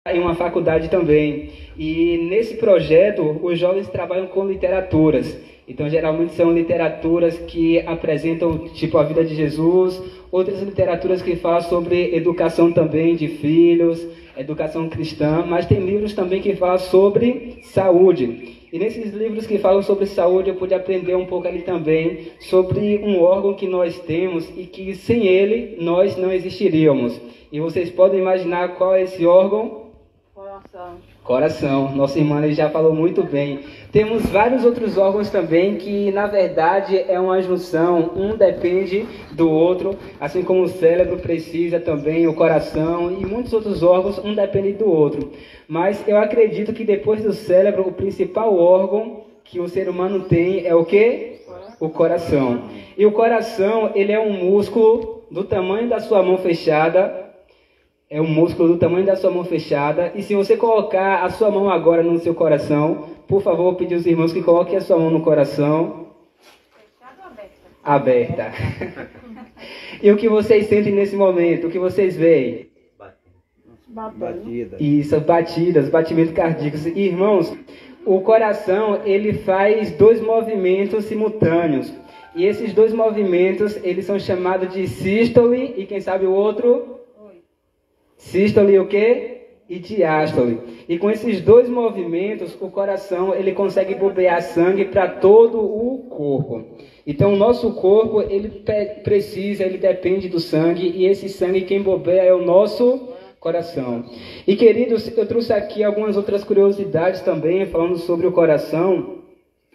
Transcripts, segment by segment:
em uma faculdade também. E nesse projeto, os jovens trabalham com literaturas. Então, geralmente são literaturas que apresentam, tipo, a vida de Jesus, outras literaturas que falam sobre educação também de filhos, educação cristã, mas tem livros também que falam sobre saúde. E nesses livros que falam sobre saúde, eu pude aprender um pouco ali também sobre um órgão que nós temos e que sem ele nós não existiríamos. E vocês podem imaginar qual é esse órgão? Coração. Nossa irmã já falou muito bem. Temos vários outros órgãos também que, na verdade, é uma junção. Um depende do outro, assim como o cérebro precisa também, o coração e muitos outros órgãos, um depende do outro. Mas eu acredito que depois do cérebro, o principal órgão que o ser humano tem é o quê? O coração. E o coração, ele é um músculo do tamanho da sua mão fechada. É um músculo do tamanho da sua mão fechada. E se você colocar a sua mão agora no seu coração, por favor, vou pedir aos irmãos que coloquem a sua mão no coração. Fechada ou aberta? Aberta. E o que vocês sentem nesse momento? O que vocês veem? Batidas. Isso, batidas, batimentos cardíacos. Irmãos, o coração, ele faz dois movimentos simultâneos. E esses dois movimentos, eles são chamados de sístole e quem sabe o outro? Sístole o quê? E diástole. E com esses dois movimentos, o coração ele consegue bombear sangue para todo o corpo. Então, o nosso corpo, ele precisa, ele depende do sangue. E esse sangue, quem bombeia é o nosso coração. E, queridos, eu trouxe aqui algumas outras curiosidades também, falando sobre o coração.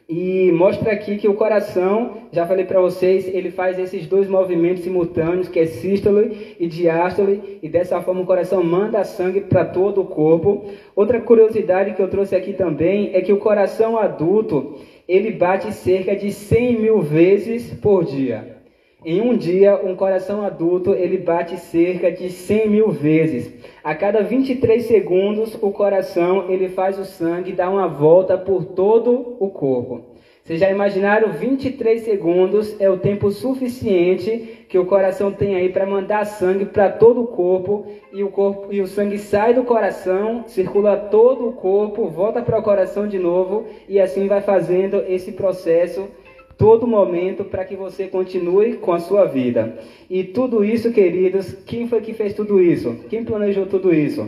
E mostra aqui que o coração, já falei para vocês, ele faz esses dois movimentos simultâneos, que é sístole e diástole, e dessa forma o coração manda sangue para todo o corpo. Outra curiosidade que eu trouxe aqui também é que o coração adulto, ele bate cerca de 100 mil vezes por dia. Em um dia, um coração adulto, ele bate cerca de 100 mil vezes. A cada 23 segundos, o coração, ele faz o sangue dar uma volta por todo o corpo. Vocês já imaginaram? 23 segundos é o tempo suficiente que o coração tem aí para mandar sangue para todo o corpo e o sangue sai do coração, circula todo o corpo, volta para o coração de novo e assim vai fazendo esse processo todo momento para que você continue com a sua vida. E tudo isso, queridos, quem foi que fez tudo isso? Quem planejou tudo isso?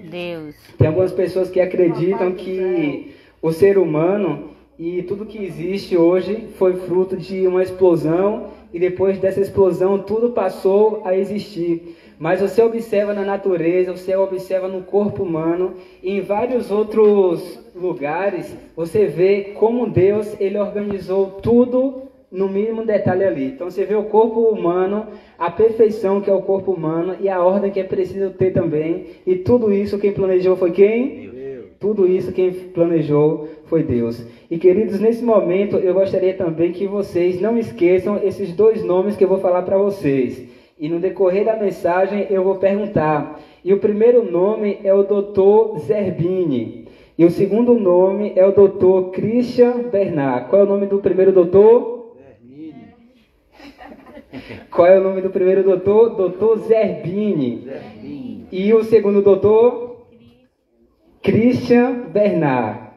Deus. Tem algumas pessoas que acreditam que o ser humano e tudo que existe hoje foi fruto de uma explosão e depois dessa explosão tudo passou a existir. Mas você observa na natureza, você observa no corpo humano e em vários outros lugares, você vê como Deus ele organizou tudo no mínimo detalhe ali. Então você vê o corpo humano, a perfeição que é o corpo humano e a ordem que é preciso ter também. E tudo isso quem planejou foi quem? Deus. Tudo isso quem planejou foi Deus. E queridos, nesse momento eu gostaria também que vocês não esqueçam esses dois nomes que eu vou falar para vocês. E no decorrer da mensagem eu vou perguntar. E o primeiro nome é o Dr. Zerbini. E o segundo nome é o Dr. Christian Bernard. Qual é o nome do primeiro doutor? Zerbini. Qual é o nome do primeiro doutor? Dr. Zerbini. E o segundo doutor? Christian Bernard.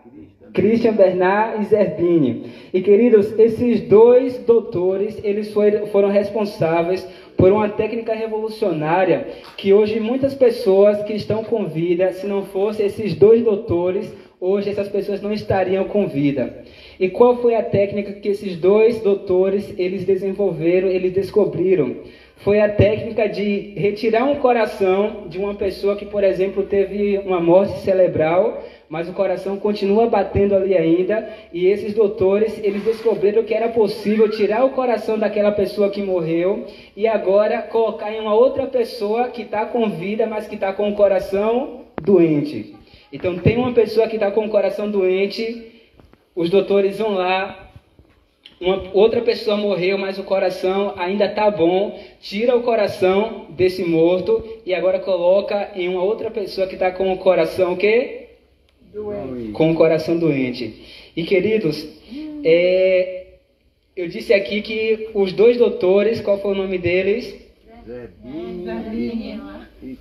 Christian Bernard e Zerbini. E queridos, esses dois doutores, eles foram responsáveis por uma técnica revolucionária que hoje muitas pessoas que estão com vida, se não fossem esses dois doutores, hoje essas pessoas não estariam com vida. E qual foi a técnica que esses dois doutores, eles desenvolveram, eles descobriram? Foi a técnica de retirar um coração de uma pessoa que, por exemplo, teve uma morte cerebral, mas o coração continua batendo ali ainda, e esses doutores, eles descobriram que era possível tirar o coração daquela pessoa que morreu, e agora colocar em uma outra pessoa que está com vida, mas que está com o coração doente. Então tem uma pessoa que está com o coração doente, os doutores vão lá, outra pessoa morreu, mas o coração ainda está bom, tira o coração desse morto, e agora coloca em uma outra pessoa que está com o coração o quê? Doente. Com o coração doente. E queridos, eu disse aqui que os dois doutores, qual foi o nome deles? Zerbini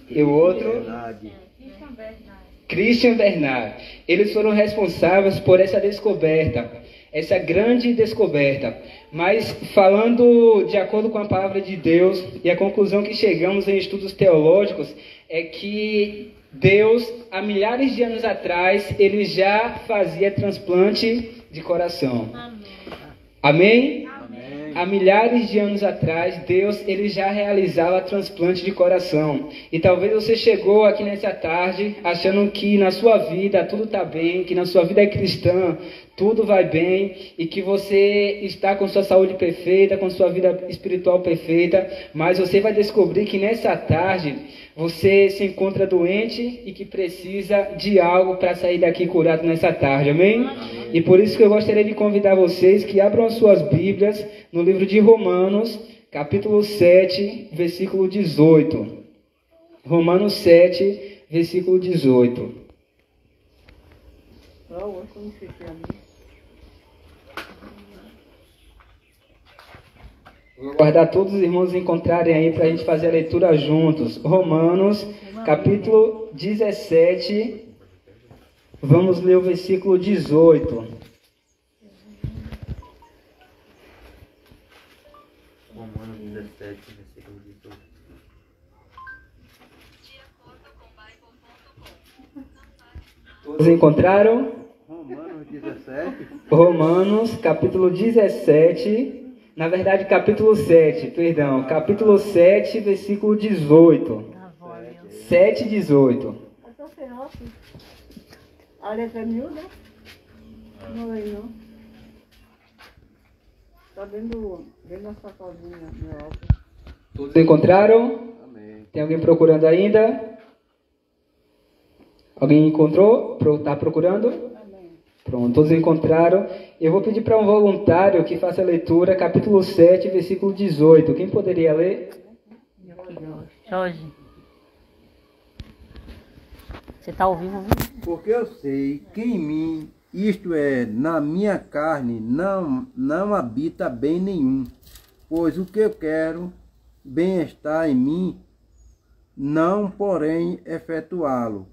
E o outro? Bernardi. Christian Bernard. Christian Bernard. Eles foram responsáveis por essa descoberta, essa grande descoberta. Mas falando de acordo com a palavra de Deus, e a conclusão que chegamos em estudos teológicos é que Deus, há milhares de anos atrás, ele já fazia transplante de coração. Amém? Há milhares de anos atrás, Deus ele já realizava transplante de coração. E talvez você chegou aqui nessa tarde achando que na sua vida tudo está bem, que na sua vida cristã tudo vai bem e que você está com sua saúde perfeita, com sua vida espiritual perfeita, mas você vai descobrir que nessa tarde você se encontra doente e que precisa de algo para sair daqui curado nessa tarde, amém? E por isso que eu gostaria de convidar vocês que abram as suas Bíblias no livro de Romanos, capítulo 7, versículo 18. Romanos 7, versículo 18. Vou aguardar todos os irmãos encontrarem aí para a gente fazer a leitura juntos. Romanos, capítulo 17, vamos ler o versículo 18. Romanos 17, versículo 18. Todos encontraram? Romanos 17. Romanos, capítulo 17. Na verdade, capítulo 7, perdão. Capítulo 7, versículo 18. 7, 18. A letra é miúda? Não é não. Tá vendo a sacolinha, meu óculos. Todos encontraram? Amém. Tem alguém procurando ainda? Alguém encontrou? Está procurando? Pronto, todos encontraram. Eu vou pedir para um voluntário que faça a leitura, capítulo 7, versículo 18. Quem poderia ler? Jorge. Você está ao vivo? Porque eu sei que em mim, isto é, na minha carne, não habita bem nenhum. Pois o que eu quero, bem está em mim, não porém efetuá-lo.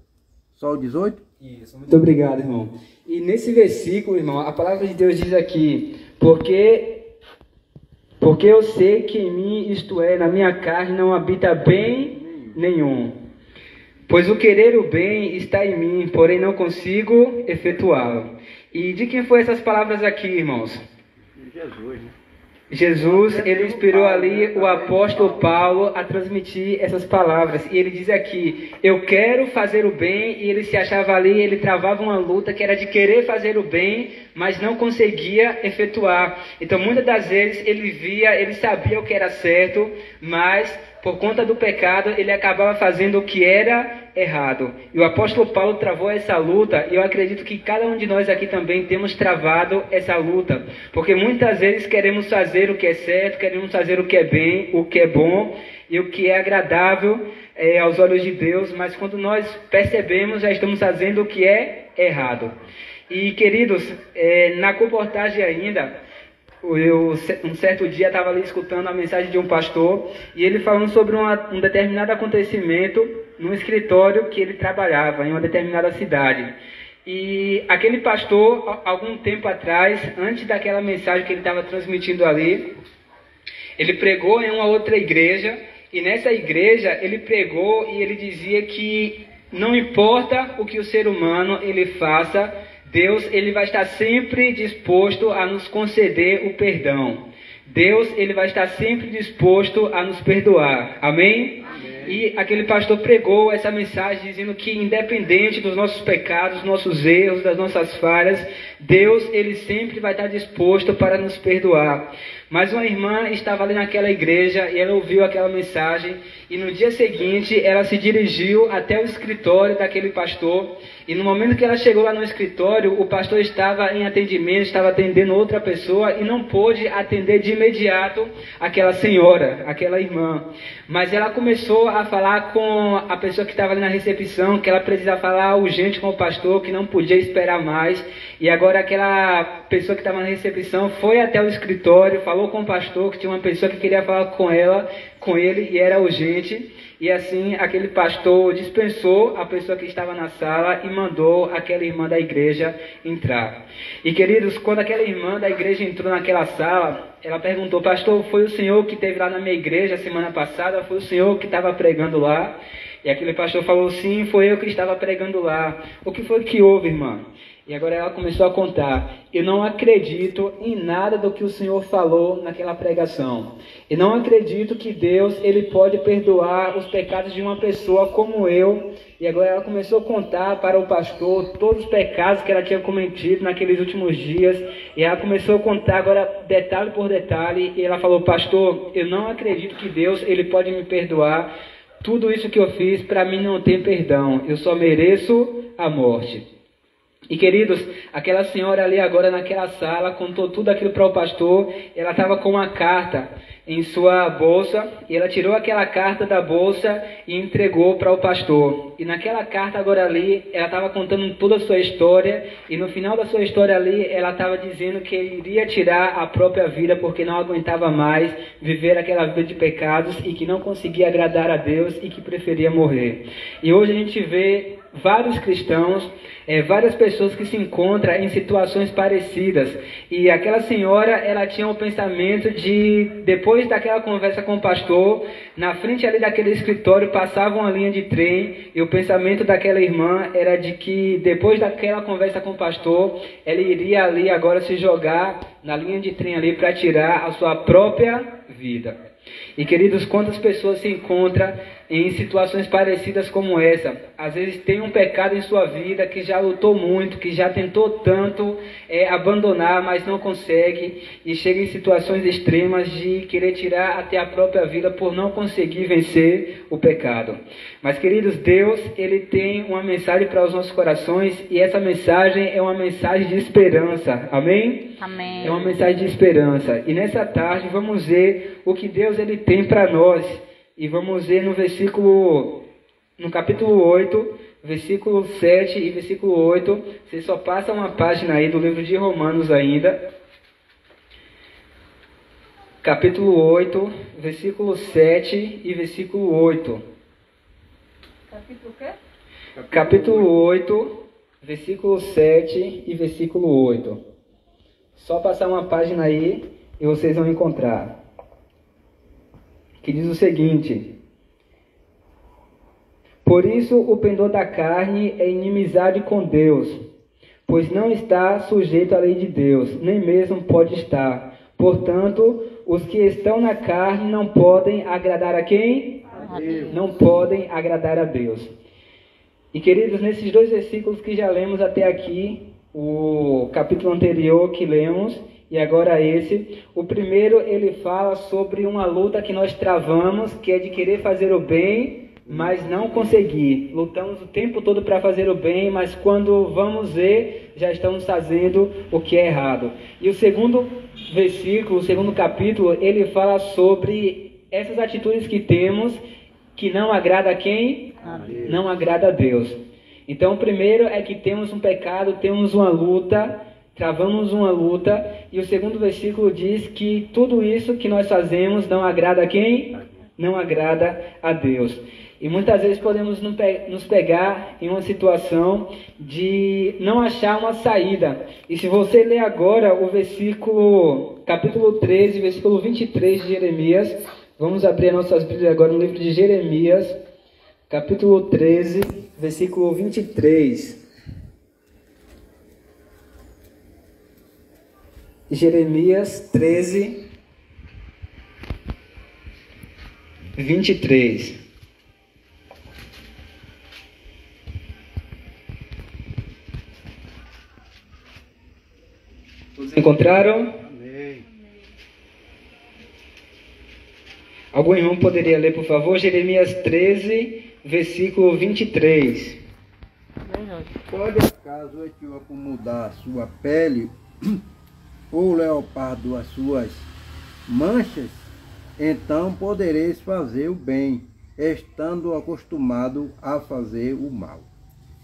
Só o 18? Isso, muito obrigado, irmão. E nesse versículo, irmão, a palavra de Deus diz aqui, porque eu sei que em mim, isto é, na minha carne, não habita bem nenhum. Pois o querer o bem está em mim, porém não consigo efetuá-lo. E de quem foi essas palavras aqui, irmãos? De Jesus, né? Jesus, ele inspirou ali o apóstolo Paulo a transmitir essas palavras. E ele diz aqui, eu quero fazer o bem, e ele se achava ali, ele travava uma luta que era de querer fazer o bem, mas não conseguia efetuar. Então, muitas das vezes, ele sabia o que era certo, mas por conta do pecado, ele acabava fazendo o que era errado. E o apóstolo Paulo travou essa luta, e eu acredito que cada um de nós aqui também temos travado essa luta. Porque muitas vezes queremos fazer o que é certo, queremos fazer o que é bem, o que é bom e o que é agradável aos olhos de Deus, mas quando nós percebemos, já estamos fazendo o que é errado. E queridos, na comportagem ainda, um certo dia estava ali escutando a mensagem de um pastor e ele falando sobre um determinado acontecimento num escritório que ele trabalhava em uma determinada cidade. E aquele pastor, algum tempo atrás, antes daquela mensagem que ele estava transmitindo ali, ele pregou em uma outra igreja, e nessa igreja ele pregou e ele dizia que não importa o que o ser humano ele faça, Deus ele vai estar sempre disposto a nos conceder o perdão. Deus ele vai estar sempre disposto a nos perdoar. Amém? E aquele pastor pregou essa mensagem dizendo que independente dos nossos pecados, dos nossos erros, das nossas falhas, Deus ele sempre vai estar disposto para nos perdoar. Mas uma irmã estava ali naquela igreja e ela ouviu aquela mensagem e no dia seguinte ela se dirigiu até o escritório daquele pastor e no momento que ela chegou lá no escritório, o pastor estava em atendimento, estava atendendo outra pessoa e não pôde atender de imediato aquela senhora, aquela irmã. Mas ela começou a falar com a pessoa que estava ali na recepção, que ela precisava falar urgente com o pastor, que não podia esperar mais. E agora aquela pessoa que estava na recepção foi até o escritório, falou com o pastor que tinha uma pessoa que queria falar com ele e era urgente. E assim, aquele pastor dispensou a pessoa que estava na sala e mandou aquela irmã da igreja entrar. E queridos, quando aquela irmã da igreja entrou naquela sala, ela perguntou: pastor, foi o senhor que esteve lá na minha igreja semana passada? Foi o senhor que estava pregando lá? E aquele pastor falou: sim, foi eu que estava pregando lá. O que foi que houve, irmã? E agora ela começou a contar: eu não acredito em nada do que o Senhor falou naquela pregação. Eu não acredito que Deus, Ele pode perdoar os pecados de uma pessoa como eu. E agora ela começou a contar para o pastor todos os pecados que ela tinha cometido naqueles últimos dias. E ela começou a contar agora detalhe por detalhe. E ela falou: pastor, eu não acredito que Deus, Ele pode me perdoar. Tudo isso que eu fiz, para mim não tem perdão. Eu só mereço a morte. E queridos, aquela senhora ali agora naquela sala contou tudo aquilo para o pastor. Ela estava com uma carta em sua bolsa e ela tirou aquela carta da bolsa e entregou para o pastor. E naquela carta agora ali, ela estava contando toda a sua história, e no final da sua história ali, ela estava dizendo que ele iria tirar a própria vida porque não aguentava mais viver aquela vida de pecados e que não conseguia agradar a Deus e que preferia morrer. E hoje a gente vê vários cristãos, várias pessoas que se encontram em situações parecidas. E aquela senhora, ela tinha o pensamento de, depois daquela conversa com o pastor, na frente ali daquele escritório passava uma linha de trem, e o pensamento daquela irmã era de que depois daquela conversa com o pastor, ela iria ali agora se jogar na linha de trem ali para tirar a sua própria vida. E queridos, quantas pessoas se encontram em situações parecidas como essa? Às vezes tem um pecado em sua vida que já lutou muito, que já tentou tanto abandonar, mas não consegue, e chega em situações extremas de querer tirar até a própria vida por não conseguir vencer o pecado. Mas queridos, Deus, Ele tem uma mensagem para os nossos corações, e essa mensagem é uma mensagem de esperança. Amém? Amém. É uma mensagem de esperança. E nessa tarde vamos ver o que Deus Ele tem para nós. E vamos ver no capítulo 8, versículo 7 e versículo 8. Você só passa uma página aí do livro de Romanos ainda. Capítulo 8, versículo 7 e versículo 8. Capítulo o quê? Capítulo 8, versículo 7 e versículo 8. Só passar uma página aí e vocês vão encontrar. Que diz o seguinte: por isso o pendor da carne é inimizade com Deus, pois não está sujeito à lei de Deus, nem mesmo pode estar. Portanto, os que estão na carne não podem agradar a quem? A Deus. Não podem agradar a Deus. E queridos, nesses dois versículos que já lemos até aqui, o capítulo anterior que lemos, e agora esse, o primeiro ele fala sobre uma luta que nós travamos, que é de querer fazer o bem, mas não conseguir. Lutamos o tempo todo para fazer o bem, mas quando vamos ver, já estamos fazendo o que é errado. E o segundo versículo, o segundo capítulo, ele fala sobre essas atitudes que temos, que não agrada a quem? Não agrada a Deus. Então o primeiro é que temos um pecado, temos uma luta, travamos uma luta, e o segundo versículo diz que tudo isso que nós fazemos não agrada a quem? Não agrada a Deus. E muitas vezes podemos nos pegar em uma situação de não achar uma saída. E se você ler agora o versículo, capítulo 13, versículo 23 de Jeremias, vamos abrir nossas Bíblias agora no livro de Jeremias, capítulo 13, versículo 23. Jeremias 13, 23. Todos encontraram? Amém. Algum irmão poderia ler, por favor? Jeremias 13, versículo 23. Pode acaso o etíope mudar a sua pele, ou o leopardo as suas manchas? Então podereis fazer o bem, estando acostumado a fazer o mal.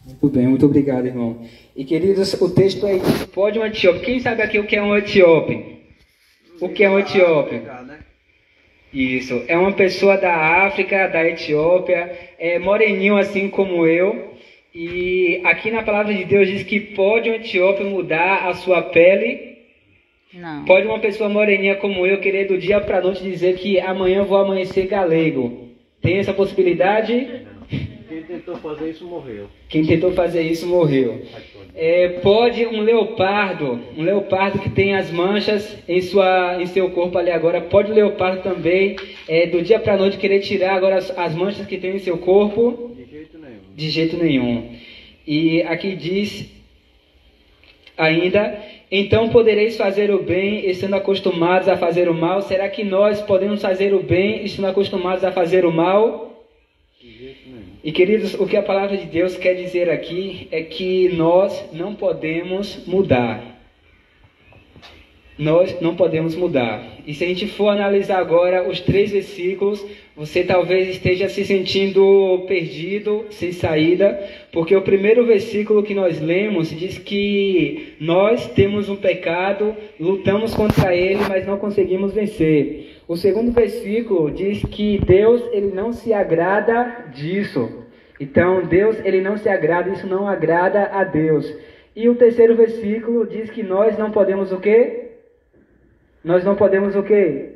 Muito bem, muito obrigado, irmão. E queridos, o texto aí diz: pode um etíope. Quem sabe aqui o que é um etíope? O que é um etíope? Isso, é uma pessoa da África, da Etiópia, é moreninho assim como eu. E aqui na palavra de Deus diz que pode um etíope mudar a sua pele. Não. Pode uma pessoa moreninha como eu querer do dia para a noite dizer que amanhã eu vou amanhecer galego. Tem essa possibilidade? Quem tentou fazer isso morreu. Quem tentou fazer isso morreu. Pode um leopardo que tem as manchas em seu corpo ali agora, pode o leopardo também do dia para a noite querer tirar agora as manchas que tem em seu corpo? De jeito nenhum. De jeito nenhum. E aqui diz ainda, então podereis fazer o bem estando acostumados a fazer o mal. Será que nós podemos fazer o bem estando acostumados a fazer o mal? E queridos, o que a palavra de Deus quer dizer aqui é que nós não podemos mudar. Nós não podemos mudar. E se a gente for analisar agora os 3 versículos, você talvez esteja se sentindo perdido, sem saída, porque o primeiro versículo que nós lemos diz que nós temos um pecado, lutamos contra ele, mas não conseguimos vencer. O segundo versículo diz que Deus, ele não se agrada disso. Então, Deus, ele não se agrada, isso não agrada a Deus. E o terceiro versículo diz que nós não podemos o quê? Nós não podemos o quê?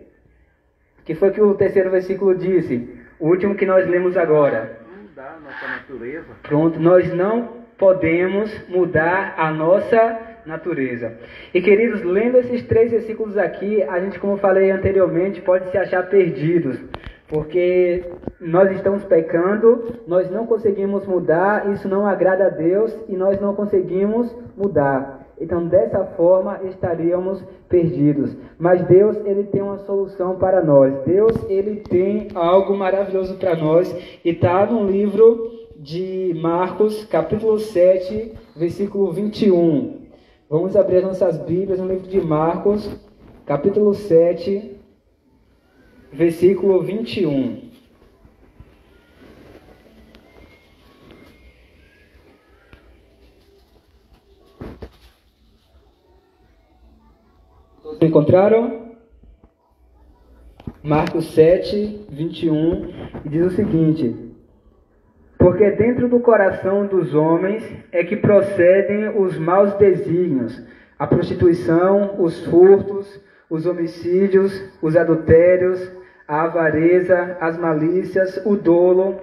Que foi que o terceiro versículo disse? O último que nós lemos agora. Mudar a nossa natureza. Pronto, nós não podemos mudar a nossa natureza. E queridos, lendo esses 3 versículos aqui, a gente, como eu falei anteriormente, pode se achar perdidos. Porque nós estamos pecando, nós não conseguimos mudar, isso não agrada a Deus e nós não conseguimos mudar. Então, dessa forma, estaríamos perdidos. Mas Deus, ele tem uma solução para nós. Deus, ele tem algo maravilhoso para nós. E está no livro de Marcos, capítulo 7, versículo 21. Vamos abrir as nossas Bíblias no livro de Marcos, capítulo 7, versículo 21. Encontraram? Marcos 7, 21, diz o seguinte: porque dentro do coração dos homens é que procedem os maus desígnios, a prostituição, os furtos, os homicídios, os adultérios, a avareza, as malícias, o dolo,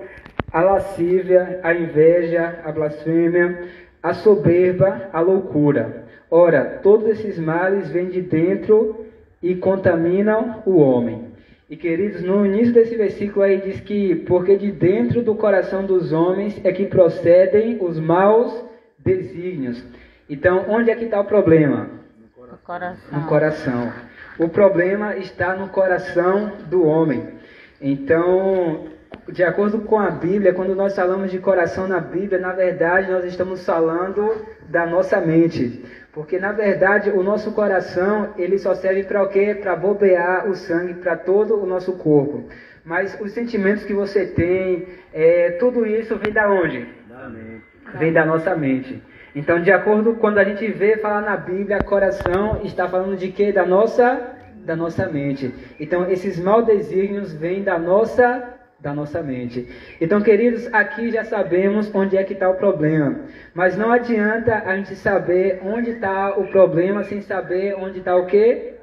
a lascívia, a inveja, a blasfêmia, a soberba, a loucura. Ora, todos esses males vêm de dentro e contaminam o homem. E queridos, no início desse versículo aí diz que porque de dentro do coração dos homens é que procedem os maus desígnios. Então, onde é que está o problema? No coração. No coração. O problema está no coração do homem. Então, de acordo com a Bíblia, quando nós falamos de coração na Bíblia, na verdade nós estamos falando da nossa mente. Porque, na verdade, o nosso coração, ele só serve para o quê? Para bombear o sangue para todo o nosso corpo. Mas os sentimentos que você tem, tudo isso vem da onde? Da mente. Vem da nossa mente. Então, de acordo com quando a gente vê falar na Bíblia, coração está falando de quê? Da nossa mente. Então, esses maus desígnios vêm da nossa mente. Então, queridos, aqui já sabemos onde é que está o problema. Mas não adianta a gente saber onde está o problema sem saber onde está o quê?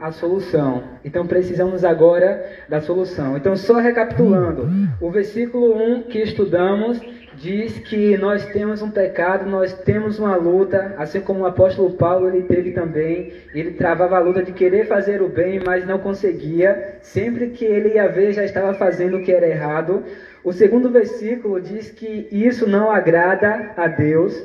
A solução. Então, precisamos agora da solução. Então, só recapitulando. O versículo 1 que estudamos diz que nós temos um pecado, nós temos uma luta, assim como o apóstolo Paulo, ele teve também. Ele travava a luta de querer fazer o bem, mas não conseguia. Sempre que ele ia ver, já estava fazendo o que era errado. O segundo versículo diz que isso não agrada a Deus.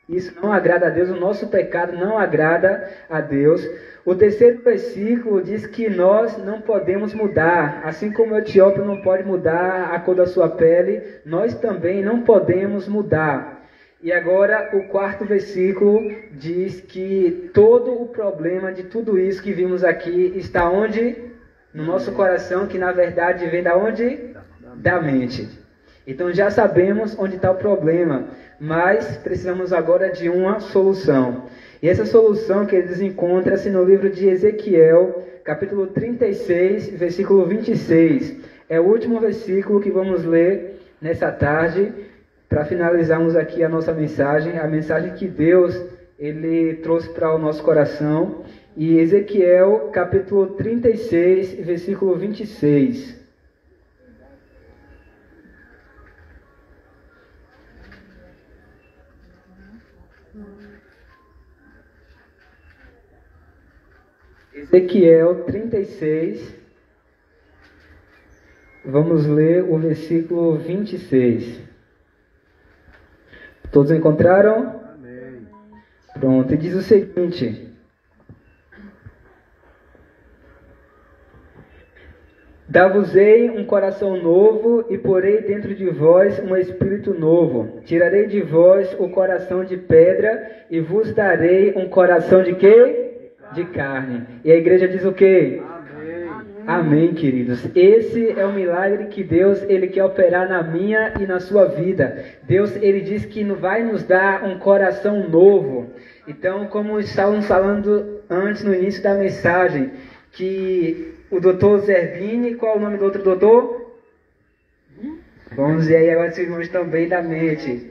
Isso não agrada a Deus, o nosso pecado não agrada a Deus. O terceiro versículo diz que nós não podemos mudar. Assim como o etíope não pode mudar a cor da sua pele, nós também não podemos mudar. E agora o quarto versículo diz que todo o problema de tudo isso que vimos aqui está onde? No nosso coração, que na verdade vem da onde? Da mente. Então já sabemos onde está o problema, mas precisamos agora de uma solução. E essa solução, queridos, encontra-se no livro de Ezequiel, capítulo 36, versículo 26. É o último versículo que vamos ler nessa tarde, para finalizarmos aqui a nossa mensagem, a mensagem que Deus ele trouxe para o nosso coração. E Ezequiel, capítulo 36, versículo 26. Ezequiel 36, vamos ler o versículo 26. Todos encontraram? Amém. Pronto, e diz o seguinte: Dar-vos-ei um coração novo e porei dentro de vós um espírito novo. Tirarei de vós o coração de pedra e vos darei um coração de quê? De carne. E a igreja diz o quê? Amém. Amém, queridos. Esse é o milagre que Deus ele quer operar na minha e na sua vida. Deus ele diz que vai nos dar um coração novo. Então, como estávamos falando antes no início da mensagem, que o doutor Zerbini, qual é o nome do outro doutor? Vamos ver aí agora se os irmãos estão bem da mente.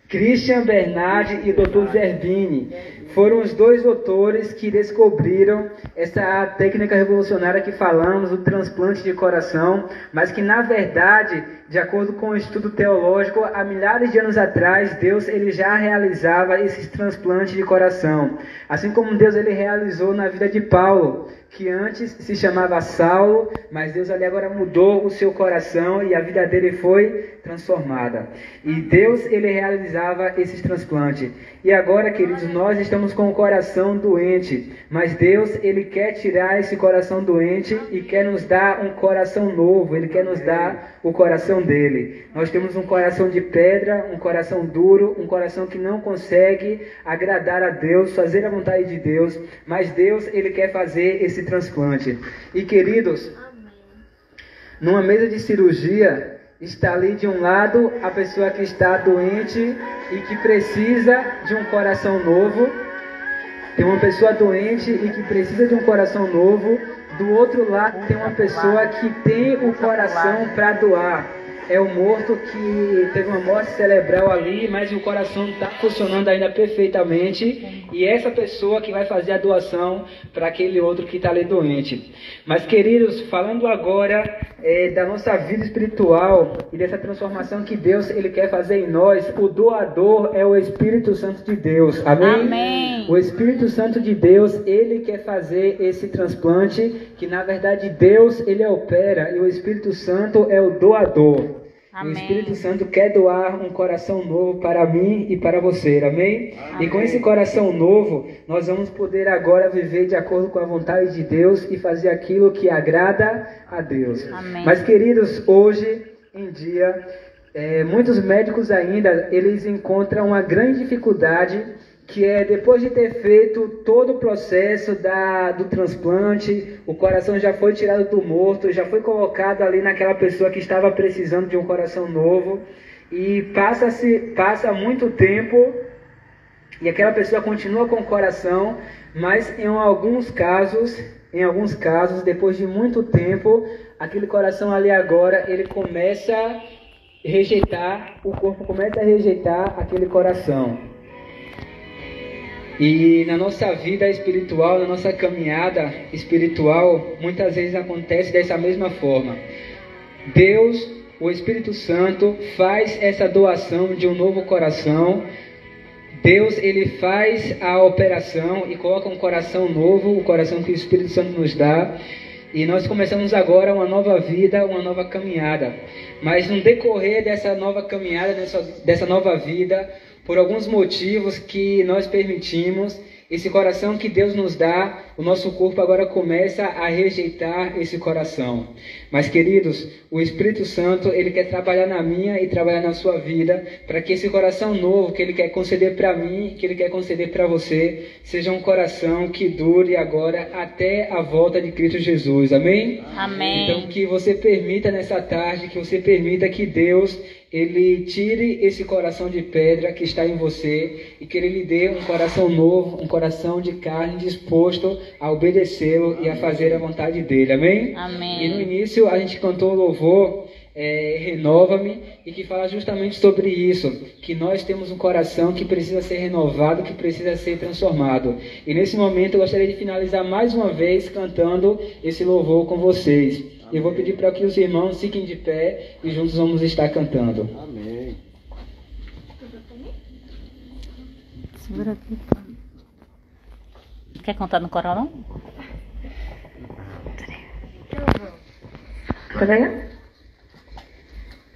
Christian Bernardi e o doutor Zerbini foram os dois doutores que descobriram essa técnica revolucionária que falamos, o transplante de coração, mas que na verdade, de acordo com o estudo teológico, há milhares de anos atrás, Deus ele já realizava esses transplantes de coração. Assim como Deus ele realizou na vida de Paulo, que antes se chamava Saulo, mas Deus ali agora mudou o seu coração e a vida dele foi transformada. E Deus ele realizava esses transplantes. E agora, queridos, nós estamos com o coração doente, mas Deus ele quer tirar esse coração doente e quer nos dar um coração novo, ele quer nos dar o coração dele. Nós temos um coração de pedra, um coração duro, um coração que não consegue agradar a Deus, fazer a vontade de Deus, mas Deus ele quer fazer esse transplante. E queridos, numa mesa de cirurgia, está ali de um lado a pessoa que está doente e que precisa de um coração novo. Tem uma pessoa doente e que precisa de um coração novo. Do outro lado tem uma pessoa que tem o coração para doar. É o morto que teve uma morte cerebral ali, mas o coração está funcionando ainda perfeitamente. E essa pessoa que vai fazer a doação para aquele outro que está ali doente. Mas, queridos, falando agora da nossa vida espiritual e dessa transformação que Deus ele quer fazer em nós, o doador é o Espírito Santo de Deus. Amém? Amém. O Espírito Santo de Deus, ele quer fazer esse transplante, que na verdade Deus ele opera e o Espírito Santo é o doador. Amém. O Espírito Santo quer doar um coração novo para mim e para você, amém? E com esse coração novo, nós vamos poder agora viver de acordo com a vontade de Deus e fazer aquilo que agrada a Deus. Amém. Mas, queridos, hoje em dia, muitos médicos ainda, eles encontram uma grande dificuldade, que é depois de ter feito todo o processo do transplante, o coração já foi tirado do morto, já foi colocado ali naquela pessoa que estava precisando de um coração novo, e passa muito tempo e aquela pessoa continua com o coração, mas em alguns casos, depois de muito tempo, aquele coração ali agora, ele começa a rejeitar, o corpo começa a rejeitar aquele coração. E na nossa vida espiritual, na nossa caminhada espiritual, muitas vezes acontece dessa mesma forma. Deus, o Espírito Santo, faz essa doação de um novo coração. Deus, ele faz a operação e coloca um coração novo, o coração que o Espírito Santo nos dá. E nós começamos agora uma nova vida, uma nova caminhada. Mas no decorrer dessa nova caminhada, dessa nova vida, por alguns motivos que nós permitimos, esse coração que Deus nos dá, o nosso corpo agora começa a rejeitar esse coração. Mas, queridos, o Espírito Santo, ele quer trabalhar na minha e trabalhar na sua vida, para que esse coração novo que ele quer conceder para mim, que ele quer conceder para você, seja um coração que dure agora até a volta de Cristo Jesus. Amém? Amém. Então, que você permita nessa tarde, que você permita que Deus Ele tire esse coração de pedra que está em você e que Ele lhe dê um coração novo, um coração de carne disposto a obedecê-lo e a fazer a vontade dEle. Amém? Amém. E no início a gente cantou o louvor Renova-me, e que fala justamente sobre isso, que nós temos um coração que precisa ser renovado, que precisa ser transformado. E nesse momento eu gostaria de finalizar mais uma vez cantando esse louvor com vocês. Eu vou pedir para que os irmãos fiquem de pé e juntos vamos estar cantando. Amém. Segura aqui. Quer contar no coral, não? Pode pegar?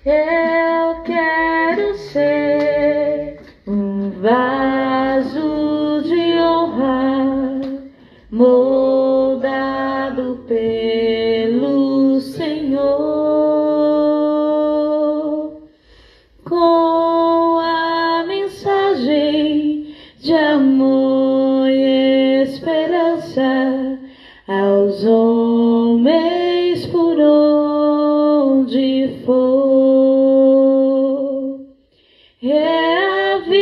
Eu quero ser um vaso de honra, moldado pelo Senhor, com a mensagem de amor e esperança aos homens por onde for. Reaviva-me,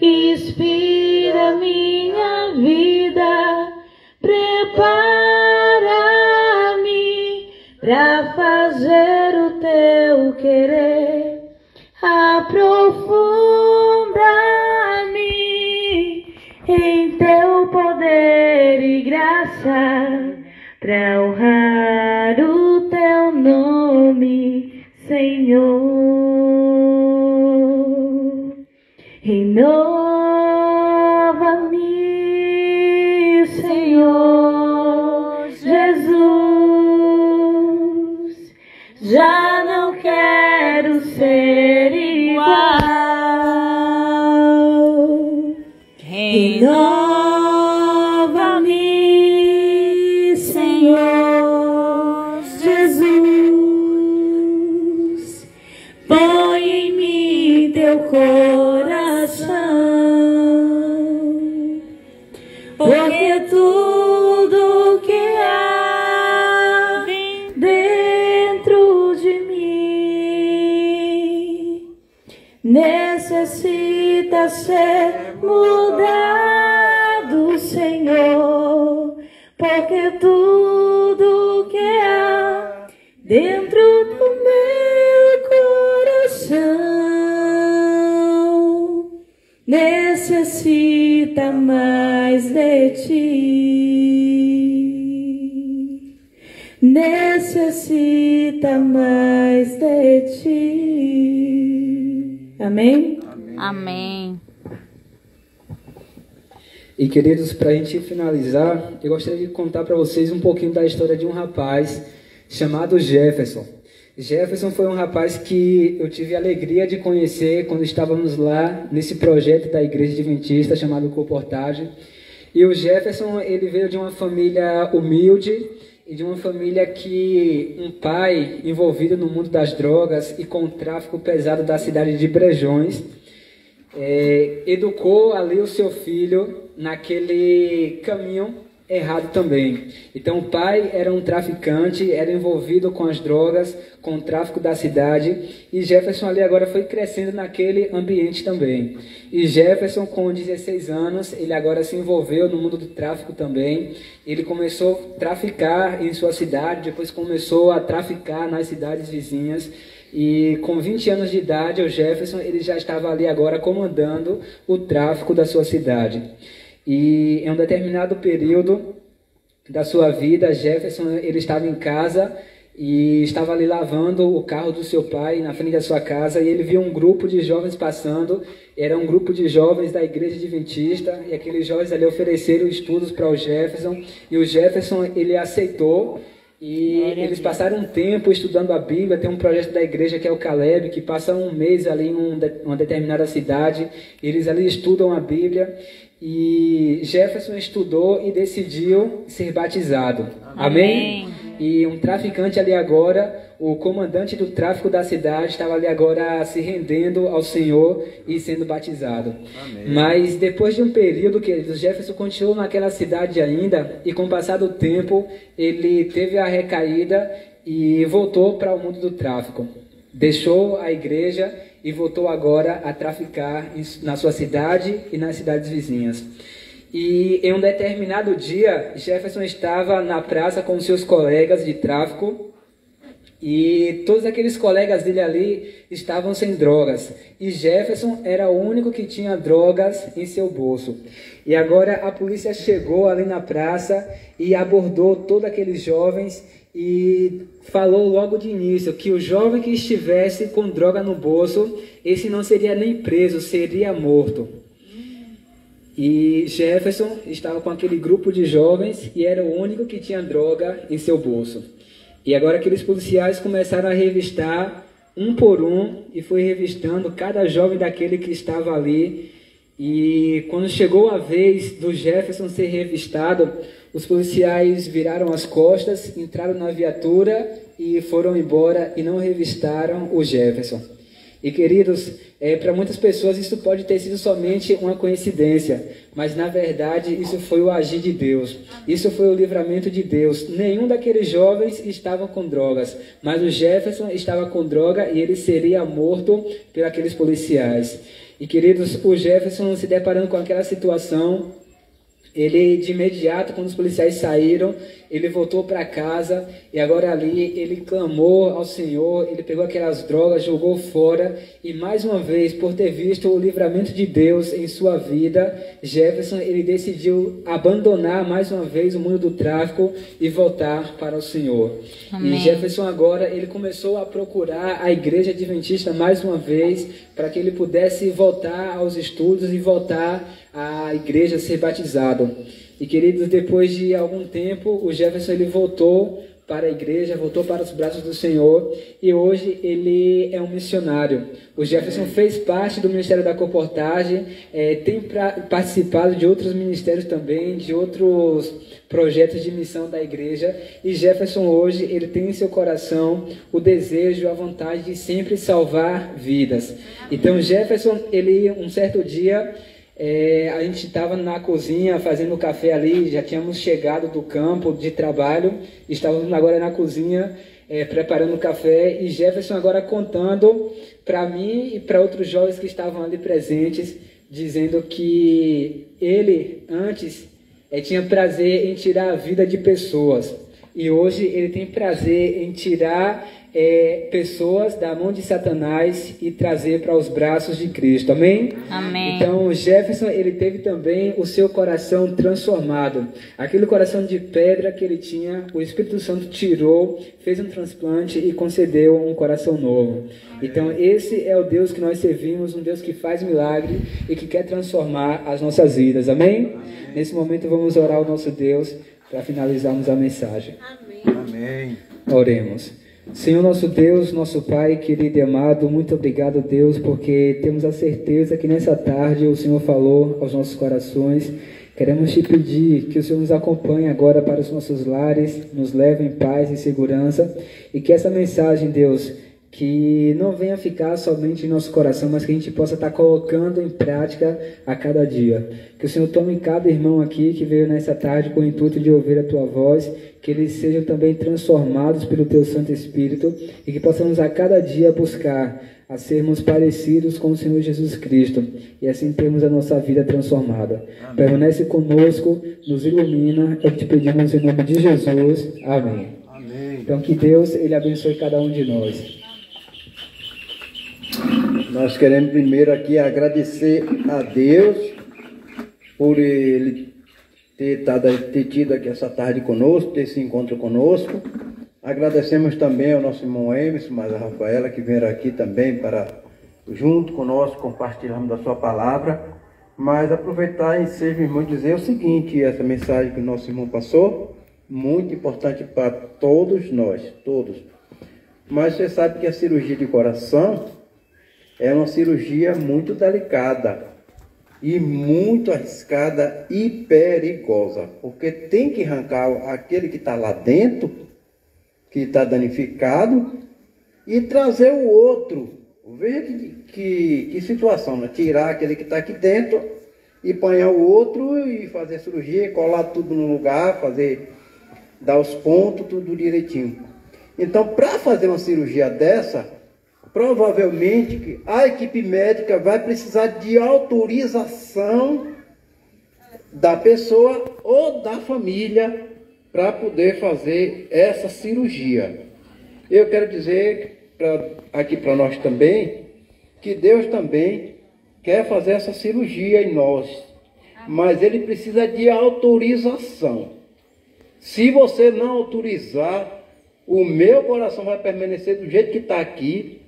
inspira minha vida, prepara-me para fazer o teu querer, aprofunda-me em teu poder e graça, para honrar o teu nome, Senhor. Renova-me, Senhor Jesus. Já não quero ser igual. Renova-me, Senhor Jesus. Põe em mim teu coração, porque tudo que há dentro de mim necessita ser mudado, Senhor, porque tudo que há dentro do meu coração necessita mais de ti, necessita mais de ti. Amém? Amém. E queridos, para a gente finalizar, eu gostaria de contar para vocês um pouquinho da história de um rapaz chamado Jefferson. Jefferson foi um rapaz que eu tive a alegria de conhecer quando estávamos lá nesse projeto da Igreja Adventista chamado Comportagem. E o Jefferson, ele veio de uma família humilde e de uma família que um pai envolvido no mundo das drogas e com o tráfico pesado da cidade de Brejões, educou ali o seu filho naquele caminho errado também. Então o pai era um traficante, era envolvido com as drogas, com o tráfico da cidade, e Jefferson ali agora foi crescendo naquele ambiente também. E Jefferson, com 16 anos, ele agora se envolveu no mundo do tráfico também. Ele começou a traficar em sua cidade, depois começou a traficar nas cidades vizinhas. E com 20 anos de idade, o Jefferson ele já estava ali agora comandando o tráfico da sua cidade. E em um determinado período da sua vida, Jefferson ele estava em casa e estava ali lavando o carro do seu pai na frente da sua casa, e ele viu um grupo de jovens passando. Era um grupo de jovens da Igreja Adventista, e aqueles jovens ali ofereceram estudos para o Jefferson, e o Jefferson ele aceitou. E eles passaram um tempo estudando a Bíblia. Tem um projeto da igreja que é o Caleb, que passa um mês ali em uma determinada cidade. Eles ali estudam a Bíblia. E Jefferson estudou e decidiu ser batizado. Amém? E um traficante ali agora, o comandante do tráfico da cidade, estava ali agora se rendendo ao Senhor e sendo batizado. Amém. Mas depois de um período que Jefferson continuou naquela cidade ainda, e com o passar do tempo, ele teve a recaída e voltou para o mundo do tráfico. Deixou a igreja e voltou agora a traficar na sua cidade e nas cidades vizinhas. E em um determinado dia, Jefferson estava na praça com seus colegas de tráfico, e todos aqueles colegas dele ali estavam sem drogas. E Jefferson era o único que tinha drogas em seu bolso. E agora a polícia chegou ali na praça e abordou todos aqueles jovens e falou logo de início que o jovem que estivesse com droga no bolso, esse não seria nem preso, seria morto. E Jefferson estava com aquele grupo de jovens e era o único que tinha droga em seu bolso. E agora aqueles policiais começaram a revistar um por um e foi revistando cada jovem daquele que estava ali. E quando chegou a vez do Jefferson ser revistado, os policiais viraram as costas, entraram na viatura e foram embora e não revistaram o Jefferson. E queridos, para muitas pessoas isso pode ter sido somente uma coincidência, mas na verdade isso foi o agir de Deus, isso foi o livramento de Deus. Nenhum daqueles jovens estava com drogas, mas o Jefferson estava com droga e ele seria morto por aqueles policiais. E queridos, o Jefferson se deparando com aquela situação, ele de imediato, quando os policiais saíram, ele voltou para casa e agora ali ele clamou ao Senhor, ele pegou aquelas drogas, jogou fora e mais uma vez, por ter visto o livramento de Deus em sua vida, Jefferson ele decidiu abandonar mais uma vez o mundo do tráfico e voltar para o Senhor. Amém. E Jefferson agora ele começou a procurar a igreja adventista mais uma vez para que ele pudesse voltar aos estudos e voltar à igreja a ser batizado. E queridos, depois de algum tempo, o Jefferson ele voltou para a igreja, voltou para os braços do Senhor e hoje ele é um missionário. O Jefferson fez parte do Ministério da Comportagem, tem participado de outros ministérios também, de outros projetos de missão da igreja, e Jefferson hoje ele tem em seu coração o desejo, a vontade de sempre salvar vidas. Então Jefferson, ele um certo dia, a gente estava na cozinha fazendo café ali, já tínhamos chegado do campo de trabalho, estávamos agora na cozinha preparando café, e Jefferson agora contando para mim e para outros jovens que estavam ali presentes, dizendo que ele antes tinha prazer em tirar a vida de pessoas, e hoje ele tem prazer em tirar pessoas da mão de Satanás e trazer para os braços de Cristo. Amém? Amém. Então Jefferson ele teve também o seu coração transformado. Aquele coração de pedra que ele tinha, o Espírito Santo tirou, fez um transplante e concedeu um coração novo. Então esse é o Deus que nós servimos, um Deus que faz milagre e que quer transformar as nossas vidas. Amém? Nesse momento vamos orar ao nosso Deus para finalizarmos a mensagem. Amém. Oremos. Senhor nosso Deus, nosso Pai querido e amado, muito obrigado, Deus, porque temos a certeza que nessa tarde o Senhor falou aos nossos corações. Queremos te pedir que o Senhor nos acompanhe agora para os nossos lares, nos leve em paz e segurança, e que essa mensagem, Deus, que não venha ficar somente em nosso coração, mas que a gente possa estar colocando em prática a cada dia. Que o Senhor tome cada irmão aqui que veio nessa tarde com o intuito de ouvir a Tua voz, que eles sejam também transformados pelo Teu Santo Espírito e que possamos a cada dia buscar a sermos parecidos com o Senhor Jesus Cristo e assim termos a nossa vida transformada. Amém. Permanece conosco, nos ilumina, é o que te pedimos em nome de Jesus. Amém. Amém. Então que Deus ele abençoe cada um de nós. Nós queremos primeiro aqui agradecer a Deus por Ele ter tido aqui essa tarde conosco, ter esse encontro conosco. Agradecemos também ao nosso irmão Emerson, mas a Rafaela, que vieram aqui também para, junto conosco, compartilharmos da sua palavra. Mas aproveitar e ser, irmão, dizer o seguinte, essa mensagem que o nosso irmão passou, muito importante para todos nós, todos. Mas você sabe que a cirurgia de coração é uma cirurgia muito delicada e muito arriscada e perigosa, porque tem que arrancar aquele que está lá dentro, que está danificado, e trazer o outro. Veja que situação, né? Tirar aquele que está aqui dentro e apanhar o outro e fazer cirurgia, colar tudo no lugar, dar os pontos, tudo direitinho. Então, para fazer uma cirurgia dessa, provavelmente que a equipe médica vai precisar de autorização da pessoa ou da família para poder fazer essa cirurgia. Eu quero dizer aqui para nós também que Deus também quer fazer essa cirurgia em nós, mas Ele precisa de autorização. Se você não autorizar, o meu coração vai permanecer do jeito que está aqui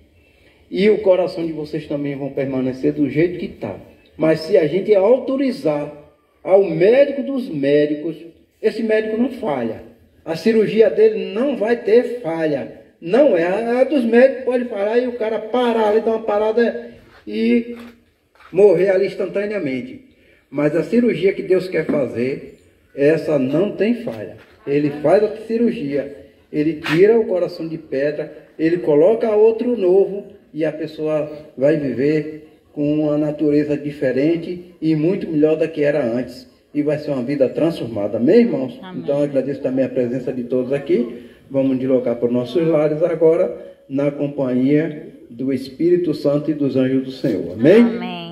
e o coração de vocês também vão permanecer do jeito que está. Mas se a gente autorizar ao médico dos médicos, esse médico não falha. A cirurgia dele não vai ter falha. Não é. A dos médicos pode falar e o cara parar ali, dar uma parada e morrer ali instantaneamente. Mas a cirurgia que Deus quer fazer, essa não tem falha. Ele faz a cirurgia, ele tira o coração de pedra, ele coloca outro novo e a pessoa vai viver com uma natureza diferente e muito melhor da que era antes. E vai ser uma vida transformada. Amém, irmãos? Amém. Então eu agradeço também a presença de todos aqui. Vamos deslocar para os nossos lares agora, na companhia do Espírito Santo e dos anjos do Senhor. Amém? Amém.